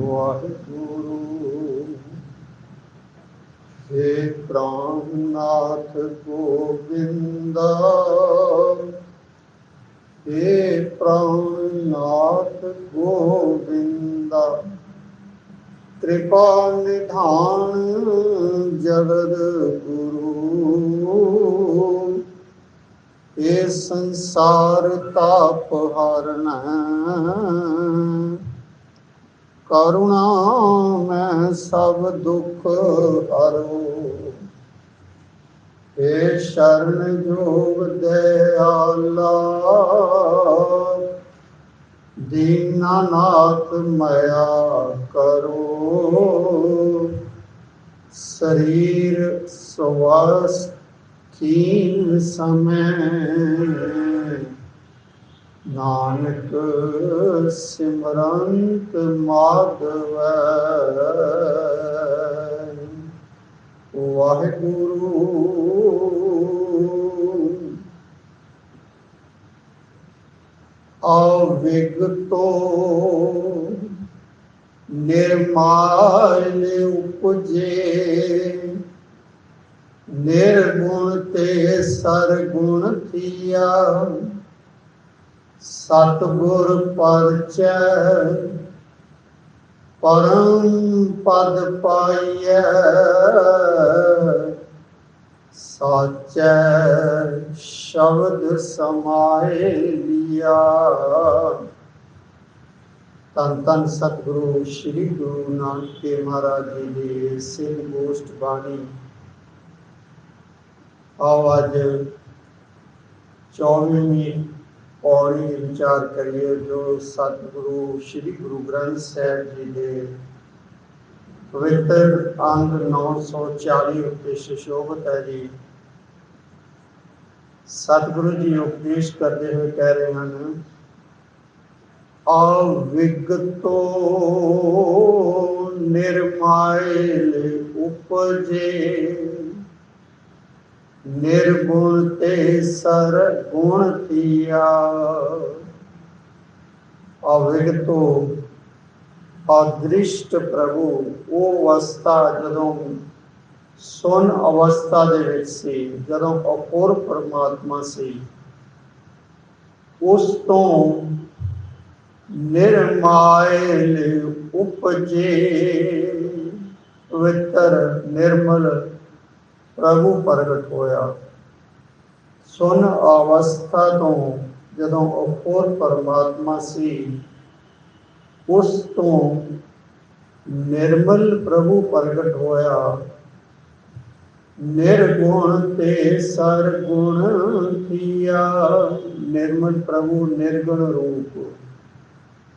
वाहिगुरु हे प्राणनाथ गोविंदा, हे प्राणनाथ गोविंदा, कृपा निधान जगद गुरु, ये संसार ताप हरण करुणा मैं सब दुख हरो, हे शरण जोग दयाला, दीनानाथ मया करो, शरीर स्वस्थ कीन समय, नानक सिमरंत माधव। वाहिगुरु अविगतो निर्माल उपजे, निर्गुण ते सरगुण थिया, सतगुर परचय परम पद पाइय, साचै शब्द समाए लिया। धन धन सतगुरु श्री गुरु नानक देव महाराज जी की सिद्ध गोष्ठ बाणी। आओ अज 24वीं पौड़ी विचार करिए, जो सतगुरु श्री गुरु ग्रंथ साहिब जी के पवित्र अंग 940 उत्ते सुशोभित है जी। सतगुरु जी उपदेश करते हुए कह रहे हैं, अविगतो निर्मायल उपजे, निर्गुण ते सर गुण थिया। अविगतो अदृष्ट प्रभु वो अवस्था जदों सुन अवस्था दे विच सी, जदों अपूर परमात्मा सी, उस तो निर्मायल उपजे, पवित्र निर्मल प्रभु प्रगट होया। सुन अवस्था तो जदों अपूर परमात्मा सी, उस तो निर्मल प्रभु प्रगट होया। निर्गुण ते सरगुण थिया, निर्मल प्रभु निर्गुण रूप,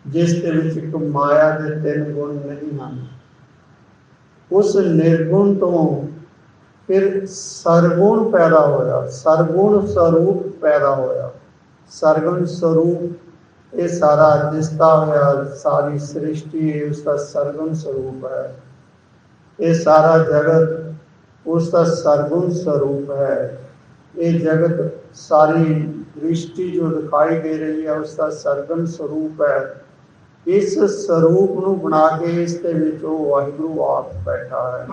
जिस दे विच एक माया के 3 गुण नहीं हैं, उस निर्गुण तो फिर सरगुण पैदा होया, सरगुण स्वरूप पैदा होया। सरगुण स्वरूप ये सारा जिसका होया, सारी सृष्टि उसका सरगुण स्वरूप है। ये सारा जगत उसका सरगुण स्वरूप है। ये जगत सारी दृष्टि जो दिखाई दे रही है उसका सरगुण स्वरूप है। इस स्वरूप को बना के इसके विचों वाहिगुरु आप बैठा है।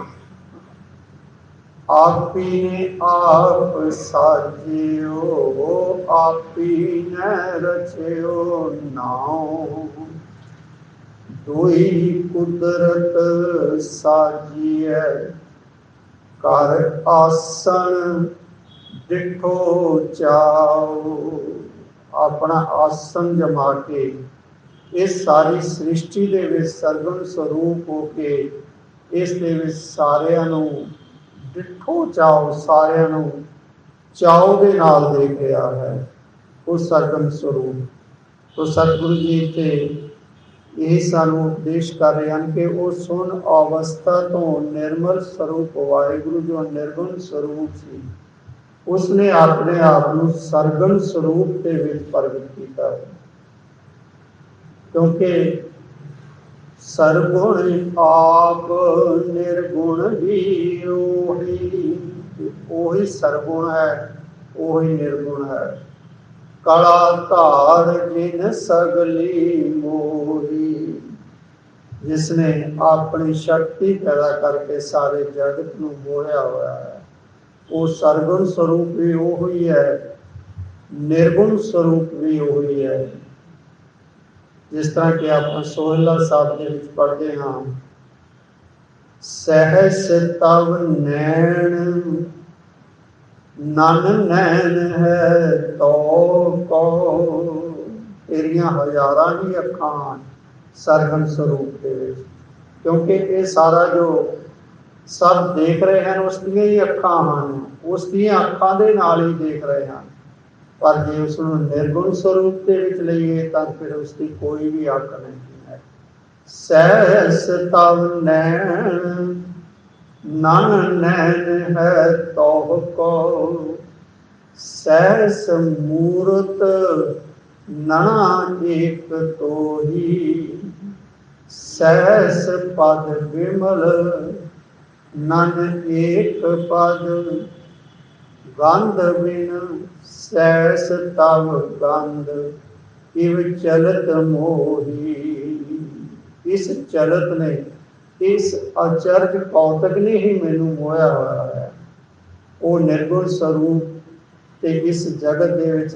आपी ने आप साजियो, आपी ने रचियो नाम, दुई कुदरत साजिए, कर आसन डिठो चाओ। अपना आसन जमा के इस सारी सृष्टि दे विच सरगुण स्वरूप हो के इस दे विच सारियां नूं डिठो चाओ, सारियां नूं चाओ दे नाल देख रहा है उस सरगुण स्वरूप। तो सतगुरु जी इत्थे यही सानू उपदेश कर रहे हैं कि वो सुन अवस्था तो निर्मल स्वरूप वाहिगुरु जो निर्गुण स्वरूप सी, उसने अपने आप को सरगुण स्वरूप के विच प्रगट किया है। क्योंकि सरगुण आप निर्गुण भी ओही सरगुण है, ओही निर्गुण है। कला धार जिन सगली मोही, जिसने अपनी शक्ति पैदा करके सारे जगत को मोहिया हुआ है। वो सरगुण स्वरूप भी वो ही है, निर्गुण स्वरूप भी वो ही है। जिस तरह कि आप सोहला साहब के विच पढ़ते हाँ, सहस तव नैन नन नैन है तो को, तेरिया हजारां ही अखां सरगुण स्वरूप के विच, क्योंकि ये सारा जो सब देख रहे हैं उसदियां ही अखां हैं, उसदियां अखां दे नाल ही देख रहे हैं। पर जे उसनूं निर्गुण स्वरूप के विच लईए तां फिर उसकी कोई भी अख नहीं है। सहस तव नैन नन नैन है तोह को, सहस मूरत नना एक तो ही, सहस पद विमल नन एक पद, गंध बिन सहस तव गंध इव चलत मोही। इस चलत ने, इस अचरज कौतक ने ही मैनू मोया हुआ है। वो निर्गुण स्वरूप ते इस जगत दे विच,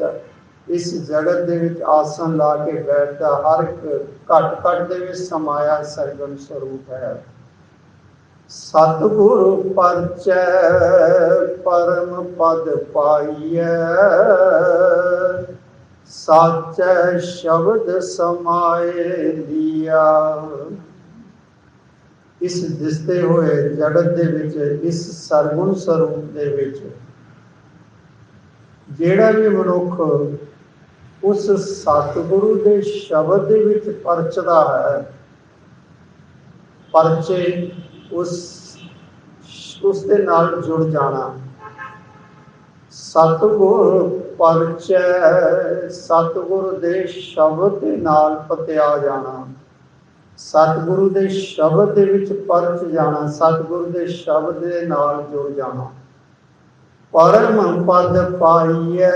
इस जगत दे विच आसन ला के बैठता हर एक घट घट दे विच समाया सरगुण स्वरूप है। सतगुरु परचै परम पद पाइयै, साचै शब्द समाए लिया। इस दिसते हुए जगत दे विच, इस सरगुण स्वरूप दे विच जेड़ा भी मनुख उस सतगुरु दे शब्द दे विच परचदा है, परचे उसके नाल जुड़ जाना। सतगुर परचै, सतगुरु दे शब्द दे नाल पतिया जाना, सतगुरु दे शब्द दे विच परच जाना, सतगुरु दे शब्द दे नाल जुड़ जाना। परम पद पाइयै,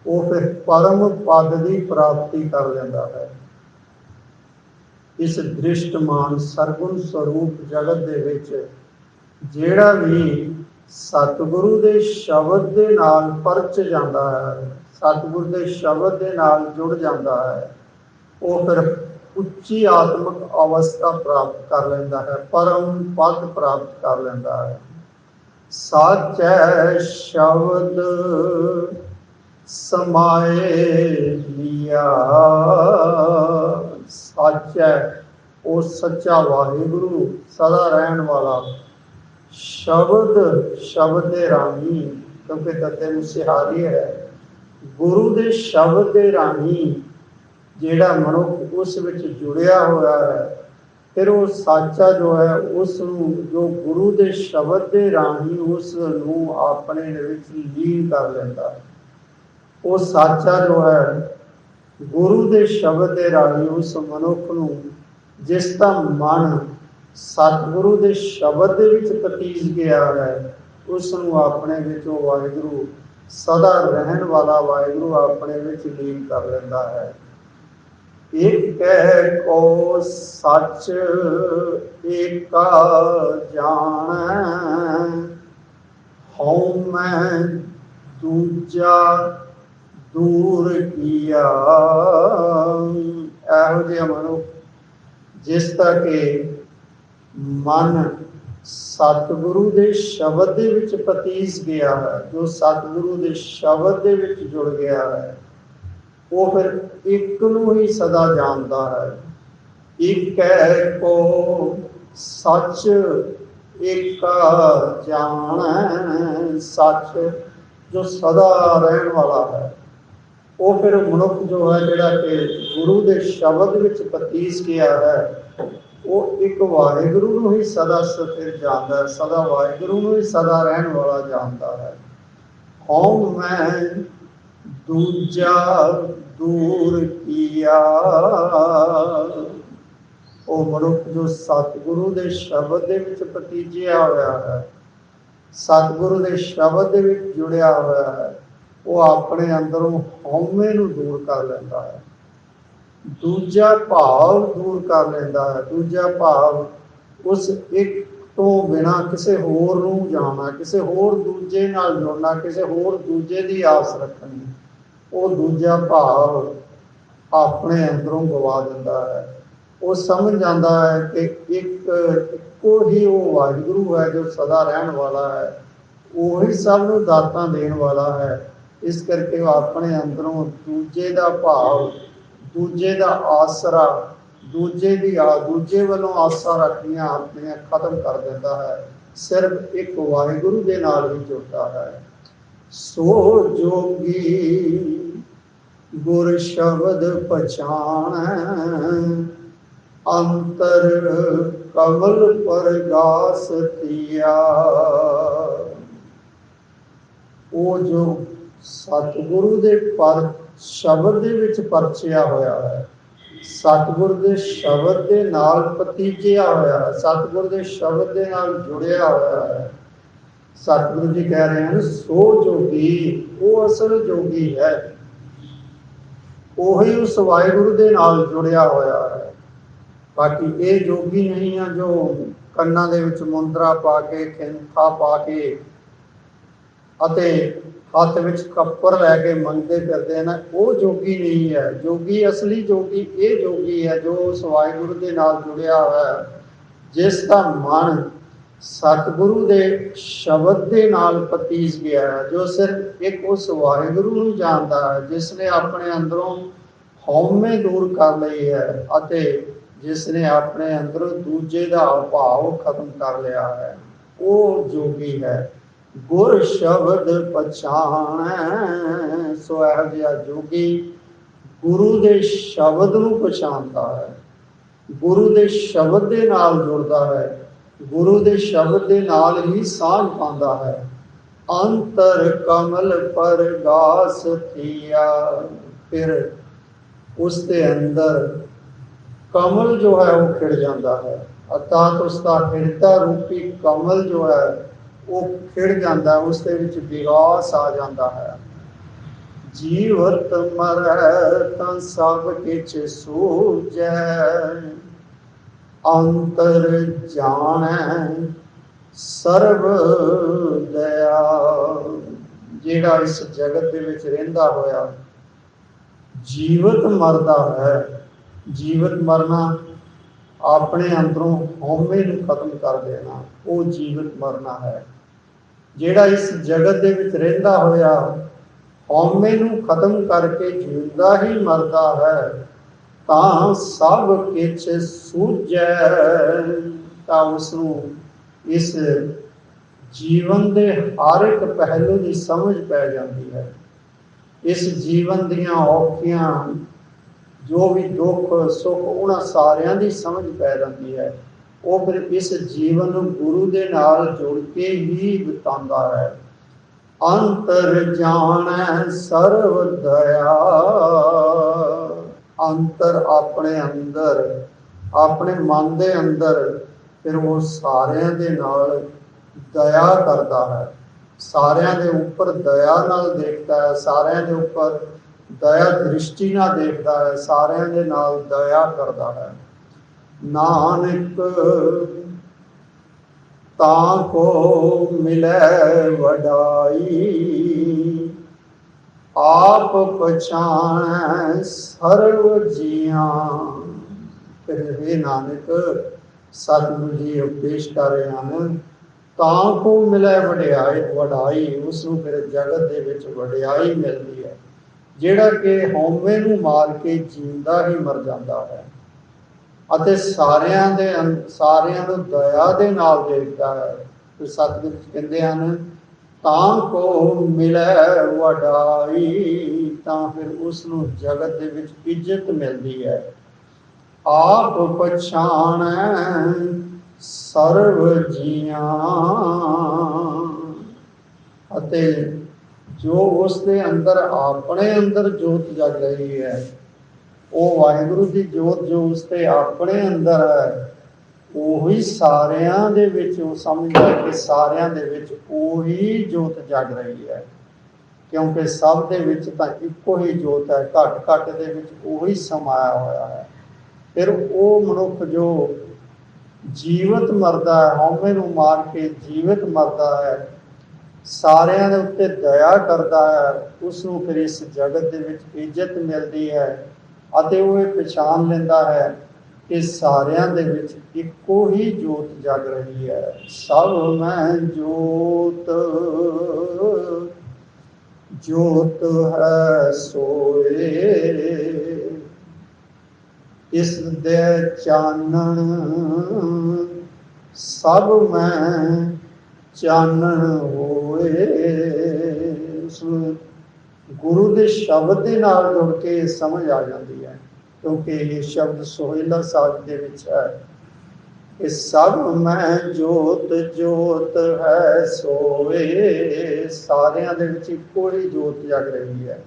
वो फिर परम पद की प्राप्ति कर लेंदा है। इस दृष्टमान सरगुण स्वरूप जगत दे विच जेड़ा भी सतगुरु दे शब्द दे नाल परच जाता है, सतगुरु दे शब्द दे नाल जुड़ जाता है, वो फिर उच्ची आत्मक अवस्था प्राप्त कर लेंदा है, परम पद प्राप्त कर लेंदा है। साचै शब्द समाए लिया, सच है वो सच्चा वाहिगुरु सदा रहन वाला शब्द, शब्द दे राही, क्योंकि दत्ते नूं सिहारी है, गुरु दे शब्द दे राही जेड़ा मनुख उस विच जुड़िया हुआ है, फिर वो साचा जो है उस जो गुरु दे शब्द दे राही उस नूं अपने विच लीन कर लेंदा है। वो साचा जो है गुरु दे शब्द दे राही उस मनुख नूं जिसका मन सतगुरु दे शब्द दे विच पतीज गया है, उस नूं अपने विच वाहिगुरु सदा रहन वाला वाहिगुरु अपने विच लीन कर लेंदा है। एक को सच एका जान, हऊँ मैं दूजा दूर किया। एहो जिहा मनुख जिसका के मन सतगुरु दे शब्द दे विच पतीस गया है, जो सतगुरु दे शब्द दे विच जुड़ गया है, वो फिर एक नूं ही सदा जानता है। एक को सच एका जान, सच जो सदा रहन वाला है, वो फिर मनुख जो है जिहड़ा कि गुरु दे शब्द विच पतीस गया है, वो एक वाहिगुरु नूं ही सदा स्थिर जानता है, सदा वाहिगुरु नूं ही सदा रहन वाला जानता है। हऊँ मैं दूजा दूर किया, वो मनुख जो सतगुरु दे शब्द दे विच पतीजिया होया है, सतगुरु दे शब्द दे विच जुड़िया होया है, वो अपने अंदरों हौमे नूं दूर कर लेंदा है। ਦੂਜਾ ਭਾਵ ਦੂਰ ਕਰ ਲੈਂਦਾ ਹੈ। ਦੂਜਾ ਭਾਵ ਉਸ ਇੱਕ ਤੋਂ ਬਿਨਾ ਕਿਸੇ ਹੋਰ ਨੂੰ ਜਾਣਾ, ਕਿਸੇ ਹੋਰ ਦੂਜੇ ਨਾਲ ਜੁੜਨਾ, ਕਿਸੇ ਹੋਰ ਦੂਜੇ ਦੀ ਆਸ ਰੱਖਣੀ, ਉਹ ਦੂਜਾ ਭਾਵ ਆਪਣੇ ਅੰਦਰੋਂ ਗਵਾ ਦਿੰਦਾ ਹੈ। ਉਹ ਸਮਝ ਜਾਂਦਾ ਹੈ ਕਿ ਇੱਕੋ ਹੀ ਉਹ ਵਾਹਿਗੁਰੂ ਹੈ ਜੋ ਸਦਾ ਰਹਿਣ ਵਾਲਾ ਹੈ, ਉਹੀ ਸਭ ਨੂੰ ਦਾਤਾਂ ਦੇਣ ਵਾਲਾ ਹੈ। ਇਸ ਕਰਕੇ ਉਹ ਆਪਣੇ ਅੰਦਰੋਂ ਦੂਜੇ ਦਾ ਭਾਵ, ਦੂਜੇ ਦਾ ਆਸਰਾ, ਦੂਜੇ ਵੱਲੋਂ ਆਸਾਂ ਰੱਖਣੀਆਂ ਆਪਣੀਆਂ ਖਤਮ ਕਰ ਦਿੰਦਾ ਹੈ। ਸਿਰਫ ਇੱਕ ਵਾਹਿਗੁਰੂ ਦੇ ਨਾਲ ਹੀ ਜੁੜਦਾ ਹੈ। ਸੋ ਜੋਗੀ ਗੁਰ ਸ਼ਬਦ ਪਛਾਣੈ, ਅੰਤਰ ਕਮਲ ਪਰਗਾਸ ਥੀਆ। ਉਹ ਜੋ ਸਤਿਗੁਰੂ ਦੇ ਪਰ ਸ਼ਬਦ ਦੇ ਵਿੱਚ ਪਰਚਿਆ ਹੋਇਆ ਹੈ, ਸਤਿਗੁਰ ਦੇ ਸ਼ਬਦ ਦੇ ਨਾਲ ਭਤੀਜਿਆ ਹੋਇਆ ਹੈ, ਸਤਿਗੁਰ ਦੇ ਸ਼ਬਦ ਦੇ ਨਾਲ ਜੁੜਿਆ ਹੋਇਆ ਹੈ। ਸਤਿਗੁਰੂ ਜੀ ਕਹਿ ਰਹੇ ਹਨ ਸੋ ਜੋਗੀ, ਉਹ ਅਸਲ ਜੋਗੀ ਹੈ, ਉਹੀ ਉਸ ਵਾਹਿਗੁਰੂ ਦੇ ਨਾਲ ਜੁੜਿਆ ਹੋਇਆ ਹੈ। ਬਾਕੀ ਇਹ ਜੋਗੀ ਨਹੀਂ ਆ ਜੋ ਕੰਨਾਂ ਦੇ ਵਿੱਚ ਮੁੰਦਰਾ ਪਾ ਕੇ, ਖਿੰਥਾ ਪਾ ਕੇ ਅਤੇ ਹੱਥ ਵਿੱਚ ਕੱਪੜ ਲੈ ਕੇ ਮੰਗਦੇ ਫਿਰਦੇ ਨੇ, ਉਹ ਜੋਗੀ ਨਹੀਂ ਹੈ। ਜੋਗੀ, ਅਸਲੀ ਜੋਗੀ ਇਹ ਜੋਗੀ ਹੈ ਜੋ ਉਸ ਵਾਹਿਗੁਰੂ ਦੇ ਨਾਲ ਜੁੜਿਆ ਹੋਇਆ ਹੈ, ਜਿਸ ਦਾ ਮਨ ਸਤਿਗੁਰੂ ਦੇ ਸ਼ਬਦ ਦੇ ਨਾਲ ਪਤੀਜ ਗਿਆ ਹੈ, ਜੋ ਸਿਰਫ ਇੱਕ ਉਸ ਵਾਹਿਗੁਰੂ ਨੂੰ ਜਾਣਦਾ ਹੈ, ਜਿਸ ਨੇ ਆਪਣੇ ਅੰਦਰੋਂ ਹਉਮੈ ਦੂਰ ਕਰ ਲਈ ਹੈ ਅਤੇ ਜਿਸ ਨੇ ਆਪਣੇ ਅੰਦਰੋਂ ਦੂਜੇ ਦਾ ਭਾਵ ਖਤਮ ਕਰ ਲਿਆ ਹੈ, ਉਹ ਜੋਗੀ ਹੈ। ਗੁਰ ਸ਼ਬਦ ਪਛਾਣੈ, ਸੋ ਇਹੋ ਜਿਹਾ ਜੋਗੀ ਗੁਰੂ ਦੇ ਸ਼ਬਦ ਨੂੰ ਪਛਾਣਦਾ ਹੈ, ਗੁਰੂ ਦੇ ਸ਼ਬਦ ਦੇ ਨਾਲ ਜੁੜਦਾ ਹੈ, ਗੁਰੂ ਦੇ ਸ਼ਬਦ ਦੇ ਨਾਲ ਹੀ ਸਾਂਝ ਪਾਉਂਦਾ ਹੈ। ਅੰਤਰ ਕਮਲ ਪਰਗਾਸ ਥੀਆ, ਫਿਰ ਉਸ ਦੇ ਅੰਦਰ ਕਮਲ ਜੋ ਹੈ ਉਹ ਖਿੜ ਜਾਂਦਾ ਹੈ, ਅਰਥਾਤ ਉਸ ਦਾ ਹਿਰਦਾ ਰੂਪੀ ਕਮਲ ਜੋ ਹੈ ਉਹ ਖਿੜ ਜਾਂਦਾ, ਉਸ ਦੇ ਵਿੱਚ ਵਿਗਾਸ ਆ ਜਾਂਦਾ ਹੈ। ਜੀਵਤ ਮਰੈ ਤਾਂ ਸਭ ਕਿਛ ਸੂਝੈ, ਅੰਤਰ ਜਾਣੈ ਸਰਬ ਦਇਆ। ਜਿਹੜਾ ਇਸ ਜਗਤ ਦੇ ਵਿੱਚ ਰਹਿੰਦਾ ਹੋਇਆ ਜੀਵਤ ਮਰਦਾ ਹੈ, ਜੀਵਤ ਮਰਨਾ ਆਪਣੇ ਅੰਦਰੋਂ ਹਉਮੈ ਨੂੰ ਖਤਮ ਕਰ ਦੇਣਾ, ਉਹ ਜੀਵਤ ਮਰਨਾ ਹੈ। ਜਿਹੜਾ ਇਸ ਜਗਤ ਦੇ ਵਿੱਚ ਰਹਿੰਦਾ ਹੋਇਆ ਹਉਮੈ ਨੂੰ ਖਤਮ ਕਰਕੇ ਜਿਉਂਦਾ ਹੀ ਮਰਦਾ ਹੈ, ਤਾਂ ਸਭ ਕੁਛ ਸੂਝੈ, ਤਾਂ ਉਸਨੂੰ ਇਸ ਜੀਵਨ ਦੇ ਹਰ ਇੱਕ ਪਹਿਲੂ ਦੀ ਸਮਝ ਪੈ ਜਾਂਦੀ ਹੈ। ਇਸ ਜੀਵਨ ਦੀਆਂ ਔਖੀਆਂ ਜੋ ਵੀ ਦੁੱਖ ਸੁੱਖ ਉਹਨਾਂ ਸਾਰਿਆਂ ਦੀ ਸਮਝ ਪੈ ਜਾਂਦੀ ਹੈ। ਉਹ ਫਿਰ ਇਸ ਜੀਵਨ ਨੂੰ ਗੁਰੂ ਦੇ ਨਾਲ ਜੁੜ ਕੇ ਹੀ ਬਿਤਾਉਂਦਾ ਹੈ। ਅੰਤਰ ਜਾਣੈ ਸਰਬ ਦਇਆ, ਅੰਤਰ ਆਪਣੇ ਅੰਦਰ, ਆਪਣੇ ਮਨ ਦੇ ਅੰਦਰ ਫਿਰ ਉਹ ਸਾਰਿਆਂ ਦੇ ਨਾਲ ਦਇਆ ਕਰਦਾ ਹੈ, ਸਾਰਿਆਂ ਦੇ ਉੱਪਰ ਦਇਆ ਨਾਲ ਦੇਖਦਾ ਹੈ, ਸਾਰਿਆਂ ਦੇ ਉੱਪਰ ਦਇਆ ਦ੍ਰਿਸ਼ਟੀ ਨਾਲ ਦੇਖਦਾ ਹੈ, ਸਾਰਿਆਂ ਦੇ ਨਾਲ ਦਇਆ ਕਰਦਾ ਹੈ। ਨਾਨਕ ਤਾਂ ਕੋ ਮਿਲੈ ਵਡਾਈ, ਆਪ ਪਛਾਣੈ ਸਰਬ ਜੀਆਂ। ਫਿਰ ਇਹ ਨਾਨਕ ਸਤਿਗੁਰੂ ਜੀ ਉਪਦੇਸ਼ ਕਰ ਰਹੇ ਹਨ, ਤਾਂ ਕੋ ਮਿਲੈ ਵਡਾਈ, ਉਸ ਨੂੰ ਫਿਰ ਜਗਤ ਦੇ ਵਿੱਚ ਵਡਿਆਈ ਮਿਲਦੀ ਹੈ। ਜਿਹੜਾ ਕਿ ਹਉਮੈ ਨੂੰ ਮਾਰ ਕੇ ਜਿਉਂਦਾ ਹੀ ਮਰ ਜਾਂਦਾ ਹੈ ਅਤੇ ਸਾਰਿਆਂ ਨੂੰ ਦਇਆ ਦੇ ਨਾਲ ਦੇਖਦਾ ਹੈ। ਤੇ ਸਤਿਗੁਰੂ ਕਹਿੰਦੇ ਹਨ ਤਾਂ ਕੋ ਮਿਲੈ ਵਡਾਈ, ਤਾਂ ਫਿਰ ਉਸ ਨੂੰ ਜਗਤ ਦੇ ਵਿੱਚ ਇੱਜ਼ਤ ਮਿਲਦੀ ਹੈ। ਆਪ ਪਛਾਣੈ ਸਰਬ ਜੀਆਂ, ਅਤੇ ਜੋ ਉਸ ਦੇ ਅੰਦਰ ਆਪਣੇ ਅੰਦਰ ਜੋਤ ਜਗ ਰਹੀ ਹੈ, ਉਹ ਵਾਹਿਗੁਰੂ ਦੀ ਜੋਤ ਜੋ ਉਸ ਦੇ ਆਪਣੇ ਅੰਦਰ ਹੈ, ਉਹੀ ਸਾਰਿਆਂ ਦੇ ਵਿੱਚ, ਉਹ ਸਮਝਦਾ ਕਿ ਸਾਰਿਆਂ ਦੇ ਵਿੱਚ ਉਹੀ ਜੋਤ ਜਗ ਰਹੀ ਹੈ। क्योंकि सब दे विच तां इक्को ही जोत है, घट घट दे विच उही समाया होया है। फिर वो मनुख जो जीवित मरदा है, हौमे नूं मार के जीवित मरदा है, सारियां दे उत्ते दया करदा है, उसनूं फिर इस जगत दे विच इज्जत मिलदी है अते वो ये पछाण लैंदा है कि सारियां दे विच इक्को ही जोत जग रही है। सब में जोत जोत है सोए, इस दे चानण सब में चानण होए। उस गुरु के शब्द के नाल जुड़ के समझ आ जाती है, क्योंकि ये शब्द सोहेला साहिब दे विच है कि सब में जोत जोत है सोए, सारियां दे विच इक्को ही जोत जग रही है।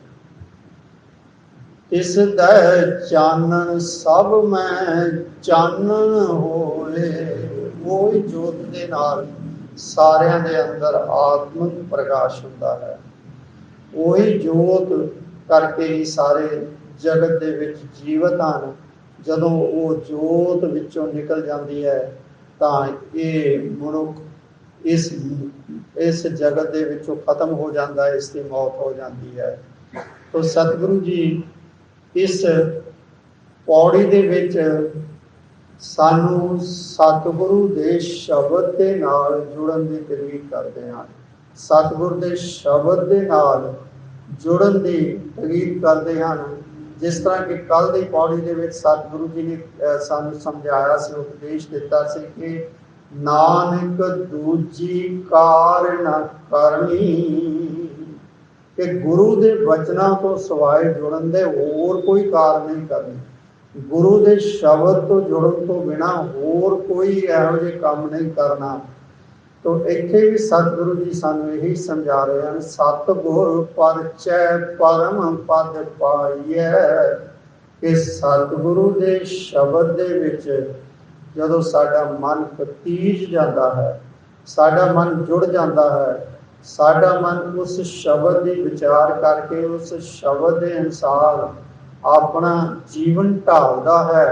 इस दै चानण सब में चानण होए, वो ही जोत दे नाल सारियां दे अंदर आत्मिक प्रकाश हुंदा है। वही जोत करके ही सारे जगत दे विच जीवित हैं। जदों वो जोत विचों निकल जाती है तां ये मनुख इस जगत दे विचों खत्म हो जाता है, इसकी मौत हो जाती है। तो सतगुरु जी इस पौड़ी दे विच सानू सतगुरु दे शब्द दे नाल जुड़न की तरीक करते हैं। सतगुरु दे शब्द दे नाल जुड़न की तरीक करते हैं। जिस तरह कि कल की पौड़ी दे विच सतगुरु जी ने सानू समझाया से, उपदेश दिता से कि नानक दूजी कार न करनी, कि गुरु के वचनों तो सिवाय जुड़न दे होर कोई कार नहीं करनी। गुरु के शब्द तो जुड़न तो बिना होर कोई इहो जिहे काम नहीं करना। तो इत्थे भी सतगुरु जी सानू यही समझा रहे हैं, सतगुर परचै परम पद पाइए, कि सतगुरु के शब्द दे विच जदों साडा मन पतीज जाता है, साडा मन जुड़ जाता है, साडा मन उस शब्द की विचार करके उस शब्द के अनुसार अपना जीवन ढालता है,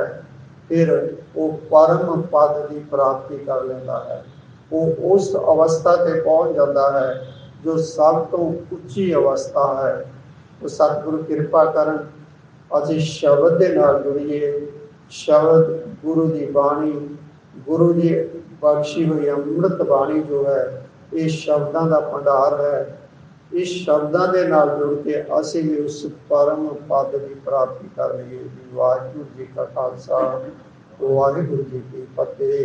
फिर वो परम पद की प्राप्ति कर लेता है। वो उस अवस्था ते पहुँच जाता है जो सब तो उच्ची अवस्था है। तो सतगुरु कृपा करन असीं शब्द दे नाल जुड़िए। शब्द गुरु की बाणी, गुरु की बख्शी हुई अमृत बाणी जो है, ये शब्दों का भंडार है। इस शब्दों के नाल जुड़ के असीं भी उस परम पद की प्राप्ति कर लीए। वाहिगुरू जी का खालसा, वाहिगुरू जी की फतेह।